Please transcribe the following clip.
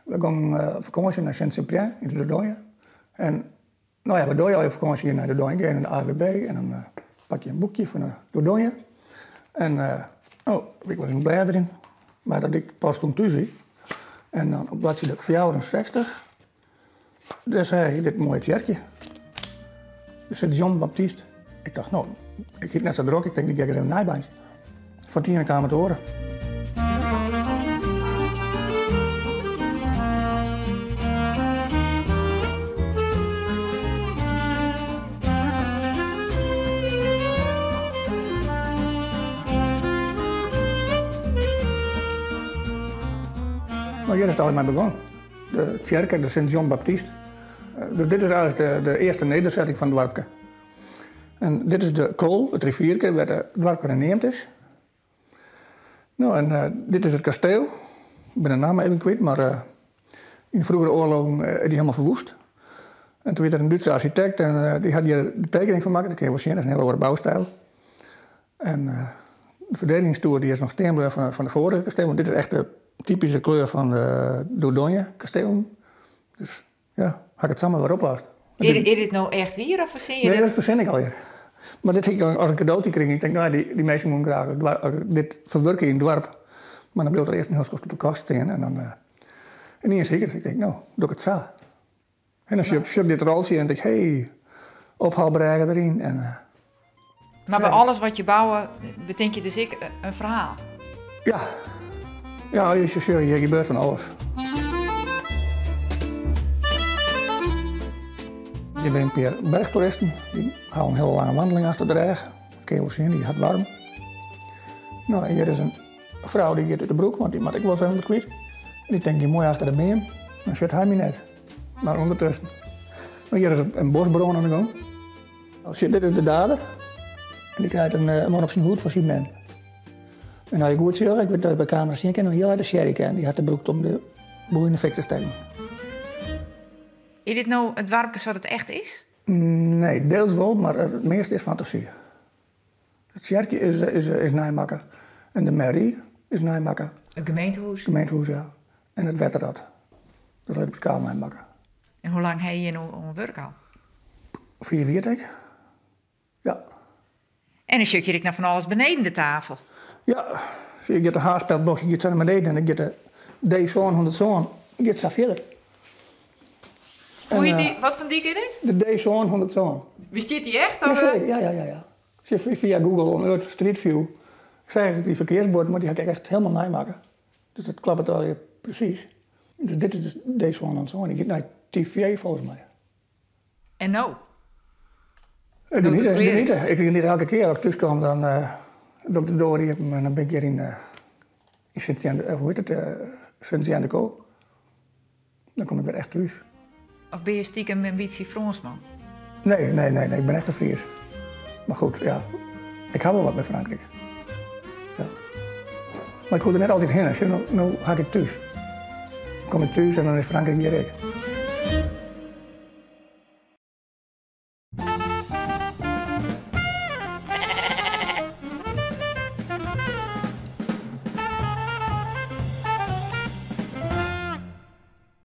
We gaan op vakantie naar Saint-Cyprien in de Dordogne. En nou ja, wat doe je op vakantie naar de Dordogne? Ga je naar de AWB en dan pak je een boekje van de Dordogne. En ik was een bladering, maar dat ik pas toen thuis zie. En dan op bladzijde 64, daar zei dit mooie kerkje. Dus het John Baptiste. Ik dacht, nou, ik hield net zo druk, ik denk, ik ga er even een nijbaantje. Van 10 kamer te horen. Nou, hier is het altijd mee begonnen. De kerk, de Sint-John Baptiste. Dus dit is eigenlijk de eerste nederzetting van het dorpje. En dit is de kool, het rivierke, waar het dorpje geneemd is. Nou, en dit is het kasteel. Ik ben de naam even kwijt, maar in de vroegere oorlogen is die helemaal verwoest. En toen werd er een Duitse architect en die had hier de tekening van maken. Dat kun je wel zien, dat is een hele oude bouwstijl. En de verdedigingstoer die is nog steenblijven van de vorige kasteel. Want dit is echt de typische kleur van de Dordogne kasteel. Dus ja, ga ik het samen weer oplossen. Is dit nou echt weer of verzin je nee, dit? dat verzin ik alweer. Maar dit heb ik als een cadeautje kreeg. Ik denk, nou, die mensen moeten graag dit verwerken in het dorp. Maar dan bleef er eerst een heel op de kast in. En dan en niet zeker. Ik denk, nou, doe ik het zo. En dan zie ik dit roltje en denk ik, hey, ophaalbereiken erin. En, Maar bij alles wat je bouwt, bedenk je dus een verhaal. Ja, je gebeurt van alles. Je bent een paar bergtoeristen, die houden een hele lange wandeling achter de rug. Kun je wel zien, die gaat warm. Nou, en hier is een vrouw die gaat uit de broek, want die moet ik wel even kwijt. En die denkt, die mooi achter de beem. Dan zit hij me net. Maar ondertussen. Nou, hier is een bosbron aan de gang. Nou, dit is de dader. En die krijgt een man op zijn hoed voor cement. En nou, je goed ziet, ik weet dat je bij camera's zien kan, heel uit de sherry kan. Die had de broek om de boel in de fik te steken. Is dit nou het dorpje zoals het echt is? Nee, deels wel, maar het meeste is fantasie. Het kerkje is Nijmakker. En de mairie is Nijmakker. Een gemeentehuis? Het gemeentehuis, ja. En het Wetterrad. Dat is op schaal Nijmakker. En hoe lang heb je hier nou een werk al? 44. Ja. En dan zit je naar van alles beneden de tafel. Ja, je gaat de haarspeldbocht, je gaat zo naar beneden en dan gaat de zoon, 100 zoon, je gaat zo verder. Hoe heet die, wat voor dik is dit? De D-zoon, 100 zoon. Wist je die echt? Ja, zeker. Ja. Als je via Google Earth Street View zeg ik die verkeersbord, maar die ga ik echt helemaal nijmaken. Dus dat klapt het al je precies. Dus dit is deze one en zo. Die gaat naar TV volgens mij. En nou? Ik niet elke keer als ik thuis kom, dan doe ik de door hier en dan ben ik hier in Sint-Jean-de-Co. Dan kom ik weer echt thuis. Of ben je stiekem een beetje Fransman? Nee, ik ben echt een Fries. Maar goed, ja, ik hou wel wat met Frankrijk. Ja. Maar ik hoef er net altijd heen. Nou ga ik thuis. Dan kom ik thuis en dan is Frankrijk weer ik.